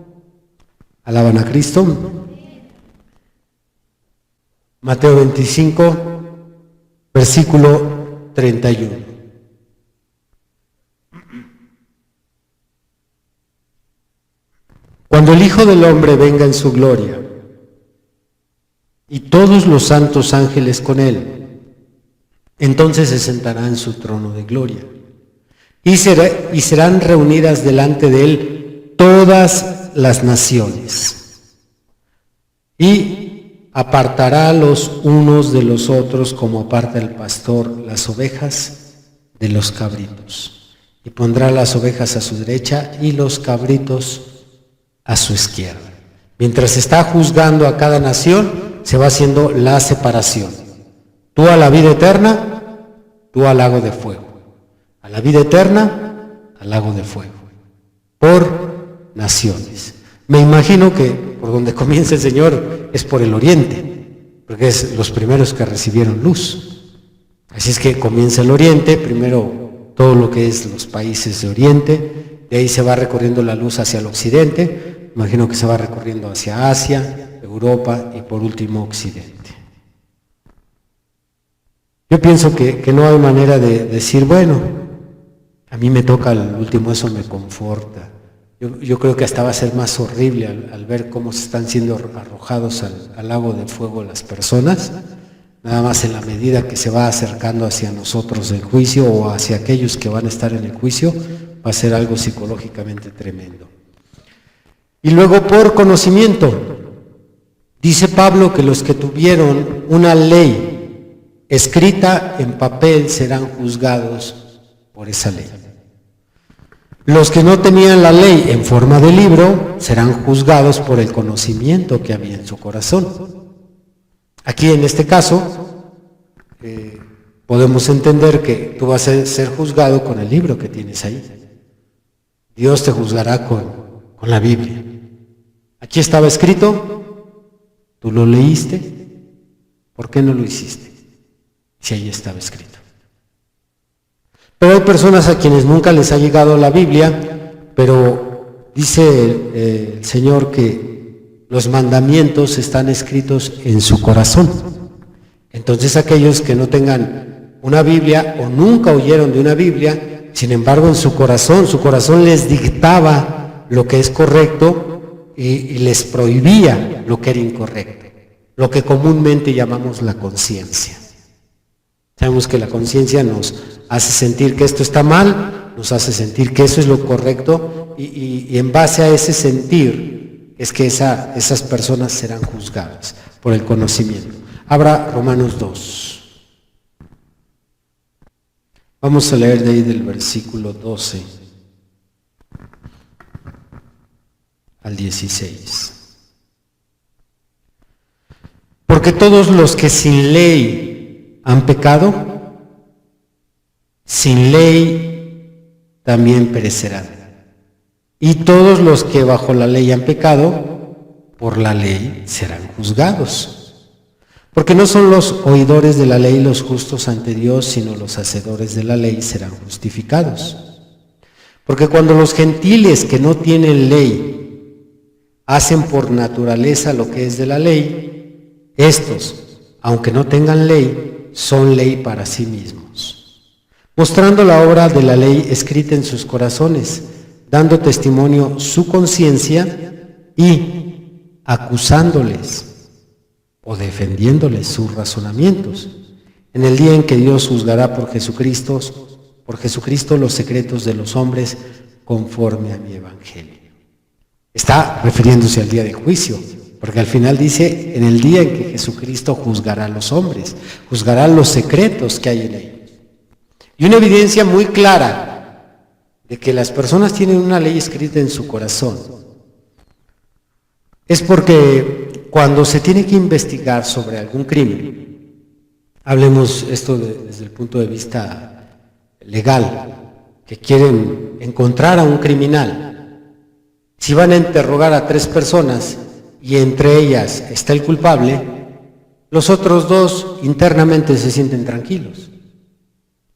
¿Alaban a Cristo? Mateo 25, versículo 31. Cuando el Hijo del Hombre venga en su gloria, y todos los santos ángeles con él, entonces se sentará en su trono de gloria, y serán reunidas delante de él todas las naciones, y apartará los unos de los otros como aparta el pastor las ovejas de los cabritos, y pondrá las ovejas a su derecha y los cabritos a su izquierda. Mientras está juzgando a cada nación, se va haciendo la separación. Tú a la vida eterna, tú al lago de fuego. A la vida eterna, al lago de fuego. Por naciones. Me imagino que por donde comienza el Señor es por el oriente, porque es los primeros que recibieron luz. Así es que comienza el oriente, primero todo lo que es los países de oriente, de ahí se va recorriendo la luz hacia el occidente, imagino que se va recorriendo hacia Asia, Europa y por último Occidente. Yo pienso que no hay manera de decir, bueno, a mí me toca el último, eso me conforta. Yo creo que hasta va a ser más horrible al ver cómo se están siendo arrojados al lago de fuego las personas, nada más en la medida que se va acercando hacia nosotros el juicio o hacia aquellos que van a estar en el juicio, va a ser algo psicológicamente tremendo. Y luego por conocimiento. Dice Pablo que los que tuvieron una ley escrita en papel serán juzgados por esa ley. Los que no tenían la ley en forma de libro serán juzgados por el conocimiento que había en su corazón. Aquí en este caso podemos entender que tú vas a ser juzgado con el libro que tienes ahí. Dios te juzgará con la Biblia. Aquí estaba escrito. ¿Tú lo leíste? ¿Por qué no lo hiciste? Si ahí estaba escrito. Pero hay personas a quienes nunca les ha llegado la Biblia, pero Dice el Señor que los mandamientos están escritos en su corazón. Entonces aquellos que no tengan una Biblia o nunca oyeron de una Biblia, sin embargo en su corazón les dictaba lo que es correcto y les prohibía lo que era incorrecto, lo que comúnmente llamamos la conciencia. Sabemos que la conciencia nos hace sentir que esto está mal, nos hace sentir que eso es lo correcto y en base a ese sentir es que esas personas serán juzgadas por el conocimiento. Abra Romanos 2. Vamos a leer de ahí del versículo 12 al 16. Porque todos los que sin ley han pecado, sin ley también perecerán. Y todos los que bajo la ley han pecado, por la ley serán juzgados. Porque no son los oidores de la ley los justos ante Dios, sino los hacedores de la ley serán justificados. Porque cuando los gentiles que no tienen ley hacen por naturaleza lo que es de la ley, estos, aunque no tengan ley, son ley para sí mismos, mostrando la obra de la ley escrita en sus corazones, dando testimonio su conciencia y acusándoles o defendiéndoles sus razonamientos, en el día en que Dios juzgará por Jesucristo los secretos de los hombres conforme a mi evangelio. Está refiriéndose al día del juicio, porque al final dice, en el día en que Jesucristo juzgará a los hombres, juzgará los secretos que hay en ellos. Y una evidencia muy clara de que las personas tienen una ley escrita en su corazón es porque cuando se tiene que investigar sobre algún crimen, hablemos esto desde el punto de vista legal, que quieren encontrar a un criminal, si van a interrogar a 3 personas y entre ellas está el culpable, los otros 2 internamente se sienten tranquilos.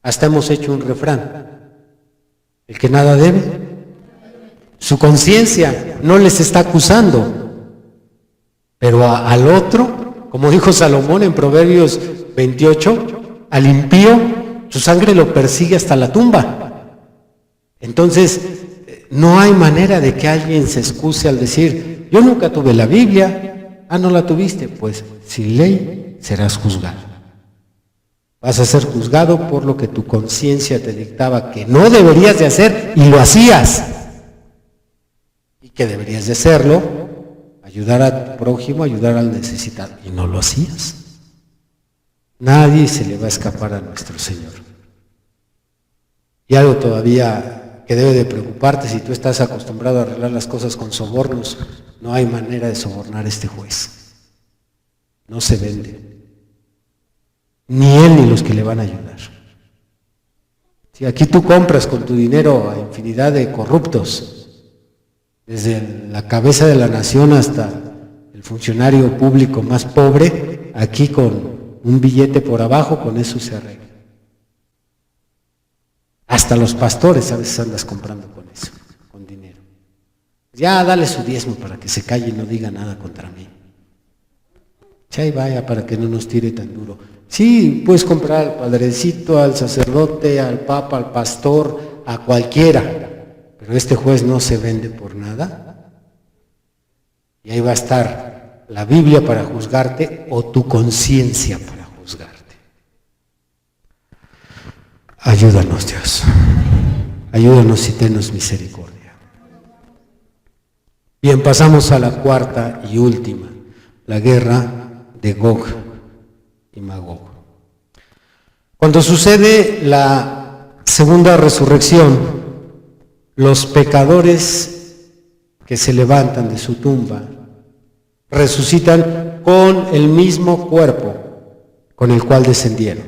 Hasta hemos hecho un refrán: el que nada debe, su conciencia no les está acusando. Pero al otro, como dijo Salomón en Proverbios 28, al impío, su sangre lo persigue hasta la tumba. Entonces, no hay manera de que alguien se excuse al decir, yo nunca tuve la Biblia. Ah, ¿no la tuviste? Pues sin ley serás juzgado. Vas a ser juzgado por lo que tu conciencia te dictaba que no deberías de hacer y lo hacías. Y que deberías de hacerlo, ayudar a tu prójimo, ayudar al necesitado, y no lo hacías. Nadie se le va a escapar a nuestro Señor. Y algo todavía que debe de preocuparte, si tú estás acostumbrado a arreglar las cosas con sobornos, no hay manera de sobornar a este juez. No se vende. Ni él ni los que le van a ayudar. Si aquí tú compras con tu dinero a infinidad de corruptos, desde la cabeza de la nación hasta el funcionario público más pobre, aquí con un billete por abajo, con eso se arregla. Hasta los pastores a veces andas comprando con eso, con dinero. Ya dale su diezmo para que se calle y no diga nada contra mí. Ya y vaya para que no nos tire tan duro. Sí, puedes comprar al padrecito, al sacerdote, al papa, al pastor, a cualquiera. Pero este juez no se vende por nada. Y ahí va a estar la Biblia para juzgarte o tu conciencia para juzgarte. Ayúdanos, Dios. Ayúdanos y tenos misericordia. Bien, pasamos a la cuarta y última, la guerra de Gog y Magog. Cuando sucede la segunda resurrección, los pecadores que se levantan de su tumba resucitan con el mismo cuerpo con el cual descendieron.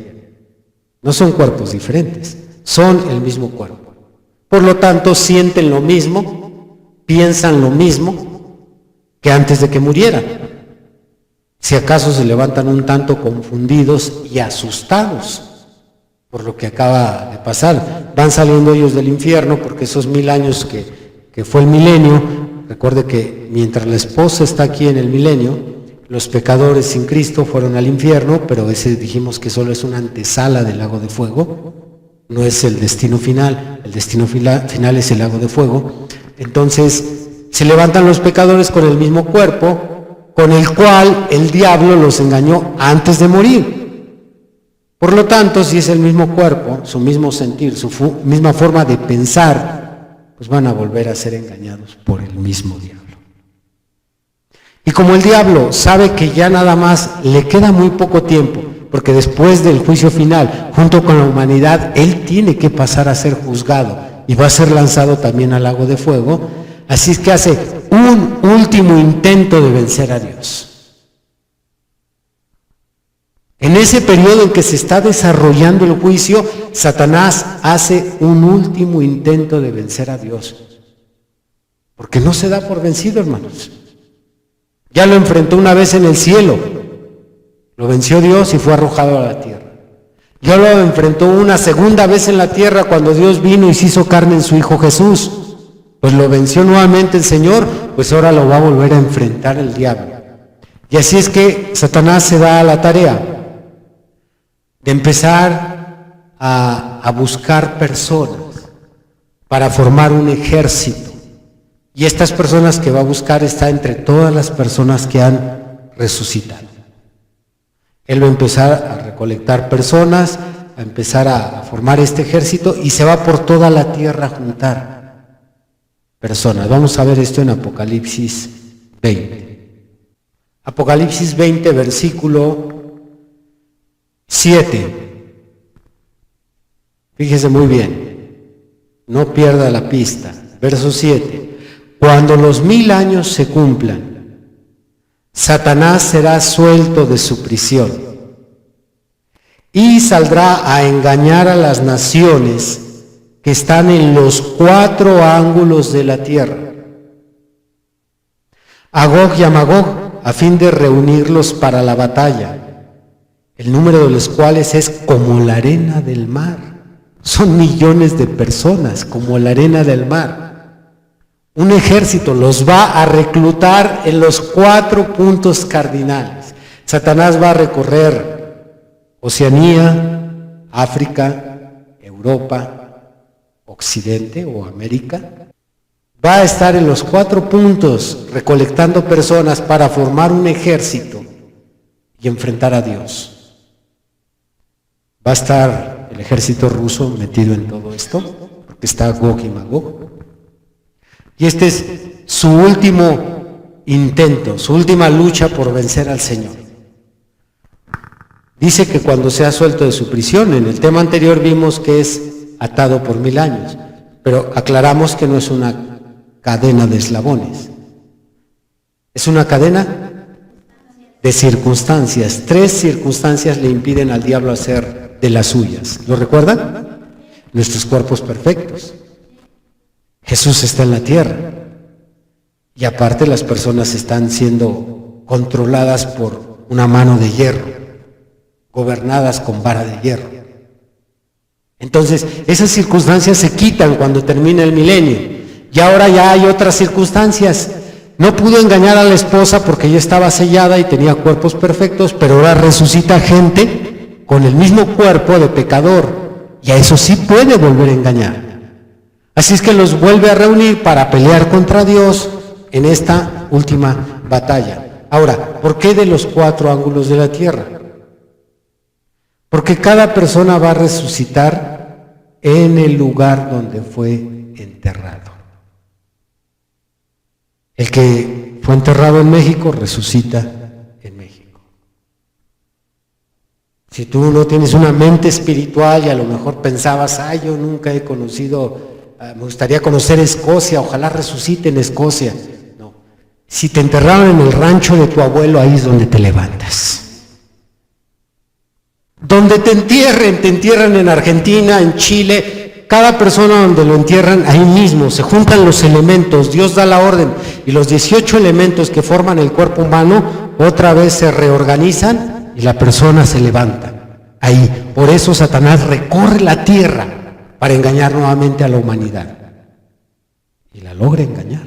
No son cuerpos diferentes, son el mismo cuerpo. Por lo tanto, sienten lo mismo, piensan lo mismo que antes de que murieran. Si acaso se levantan un tanto confundidos y asustados por lo que acaba de pasar. Van saliendo ellos del infierno porque esos 1000 años que fue el milenio. Recuerde que mientras la esposa está aquí en el milenio, los pecadores sin Cristo fueron al infierno, pero ese dijimos que solo es una antesala del lago de fuego, no es el destino final. El destino final es el lago de fuego. Entonces se levantan los pecadores con el mismo cuerpo con el cual el diablo los engañó antes de morir. Por lo tanto, si es el mismo cuerpo, su mismo sentir, su misma forma de pensar, pues van a volver a ser engañados por el mismo diablo. Y como el diablo sabe que ya nada más le queda muy poco tiempo, porque después del juicio final, junto con la humanidad, él tiene que pasar a ser juzgado y va a ser lanzado también al lago de fuego, así es que hace un último intento de vencer a Dios. En ese periodo en que se está desarrollando el juicio, Satanás hace un último intento de vencer a Dios, porque no se da por vencido, hermanos. Ya lo enfrentó una vez en el cielo, lo venció Dios y fue arrojado a la tierra. Ya lo enfrentó una segunda vez en la tierra cuando Dios vino y se hizo carne en su Hijo Jesús. Pues lo venció nuevamente el Señor, pues ahora lo va a volver a enfrentar el diablo. Y así es que Satanás se da a la tarea de empezar a buscar personas para formar un ejército. Y estas personas que va a buscar está entre todas las personas que han resucitado. Él va a empezar a recolectar personas, a empezar a formar este ejército y se va por toda la tierra a juntar personas. Vamos a ver esto en Apocalipsis 20. Apocalipsis 20, versículo 7. Fíjese muy bien, no pierda la pista. Verso 7. Cuando los 1000 años se cumplan, Satanás será suelto de su prisión y saldrá a engañar a las naciones que están en los 4 ángulos de la tierra, a Gog y a Magog, a fin de reunirlos para la batalla, el número de los cuales es como la arena del mar. Son millones de personas, como la arena del mar. Un ejército los va a reclutar en los 4 puntos cardinales. Satanás va a recorrer Oceanía, África, Europa, Occidente o América. Va a estar en los 4 puntos recolectando personas para formar un ejército y enfrentar a Dios. Va a estar el ejército ruso metido en todo esto, porque está Gog y Magog. Y este es su último intento, su última lucha por vencer al Señor. Dice que cuando sea suelto de su prisión, en el tema anterior vimos que es atado por 1000 años, pero aclaramos que no es una cadena de eslabones. Es una cadena de circunstancias. 3 circunstancias le impiden al diablo hacer de las suyas. ¿Lo recuerdan? Nuestros cuerpos perfectos. Jesús está en la tierra. Y aparte las personas están siendo controladas por una mano de hierro, gobernadas con vara de hierro. Entonces, esas circunstancias se quitan cuando termina el milenio. Y ahora ya hay otras circunstancias. No pudo engañar a la esposa porque ya estaba sellada y tenía cuerpos perfectos, pero ahora resucita gente con el mismo cuerpo de pecador. Y a eso sí puede volver a engañar. Así es que los vuelve a reunir para pelear contra Dios en esta última batalla. Ahora, ¿por qué de los 4 ángulos de la tierra? Porque cada persona va a resucitar en el lugar donde fue enterrado. El que fue enterrado en México resucita en México. Si tú no tienes una mente espiritual y a lo mejor pensabas, yo nunca he conocido, me gustaría conocer Escocia, ojalá resucite en Escocia. No. Si te enterraron en el rancho de tu abuelo, ahí es donde te levantas. Donde te entierran en Argentina, en Chile, cada persona donde lo entierran, ahí mismo, se juntan los elementos, Dios da la orden, y los 18 elementos que forman el cuerpo humano, otra vez se reorganizan y la persona se levanta. Ahí, por eso Satanás recorre la tierra para engañar nuevamente a la humanidad. Y la la logra engañar.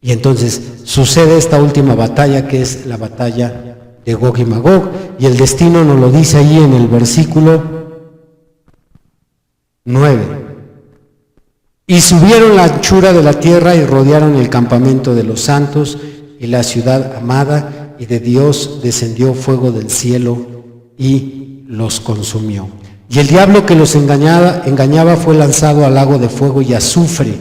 Y entonces sucede esta última batalla, que es la batalla de Gog y Magog, y el destino nos lo dice ahí en el versículo 9. Y subieron la anchura de la tierra y rodearon el campamento de los santos y la ciudad amada, y de Dios descendió fuego del cielo y los consumió. Y el diablo que los engañaba fue lanzado al lago de fuego y azufre,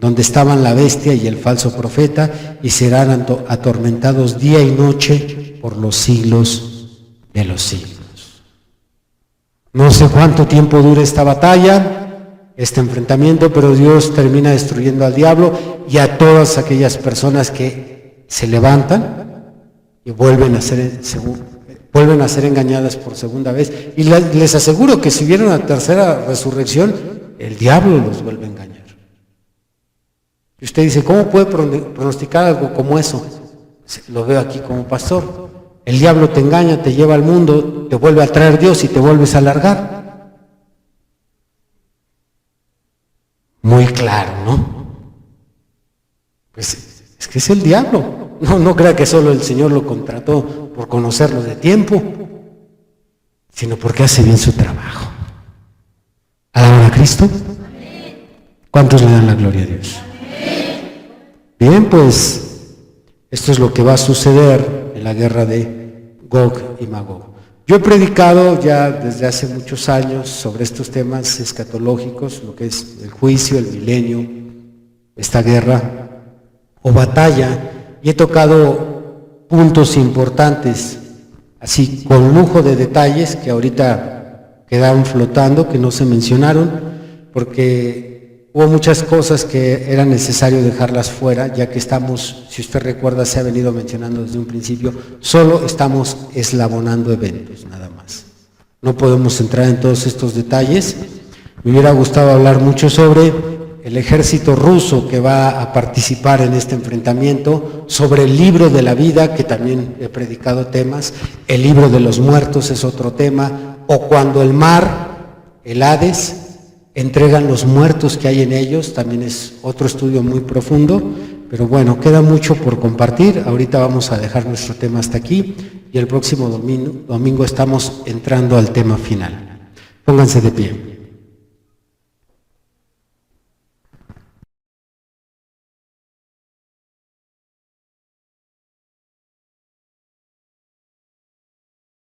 donde estaban la bestia y el falso profeta, y serán atormentados día y noche por los siglos de los siglos. No sé cuánto tiempo dura esta batalla, este enfrentamiento, pero Dios termina destruyendo al diablo y a todas aquellas personas que se levantan y vuelven a ser engañadas por segunda vez. Y les aseguro que si hubiera una tercera resurrección, el diablo los vuelve a engañar. Y usted dice, ¿cómo puede pronosticar algo como eso? Lo veo aquí como pastor. El diablo te engaña, te lleva al mundo, te vuelve a traer Dios y te vuelves a largar. Muy claro, ¿no? Pues es que es el diablo. No crea que solo el Señor lo contrató por conocerlo de tiempo, sino porque hace bien su trabajo. ¿Alaban a Cristo? ¿Cuántos le dan la gloria a Dios? Bien, pues esto es lo que va a suceder en la guerra de Gog y Magog. Yo he predicado ya desde hace muchos años sobre estos temas escatológicos, lo que es el juicio, el milenio, esta guerra o batalla, y he tocado puntos importantes, así con lujo de detalles que ahorita quedaron flotando, que no se mencionaron, porque hubo muchas cosas que era necesario dejarlas fuera, ya que estamos, si usted recuerda, se ha venido mencionando desde un principio, solo estamos eslabonando eventos, nada más. No podemos entrar en todos estos detalles. Me hubiera gustado hablar mucho sobre el ejército ruso que va a participar en este enfrentamiento, sobre el libro de la vida, que también he predicado temas, el libro de los muertos es otro tema, o cuando el mar, el Hades, entregan los muertos que hay en ellos, también es otro estudio muy profundo, pero bueno, queda mucho por compartir. Ahorita vamos a dejar nuestro tema hasta aquí y el próximo domingo estamos entrando al tema final. Pónganse de pie.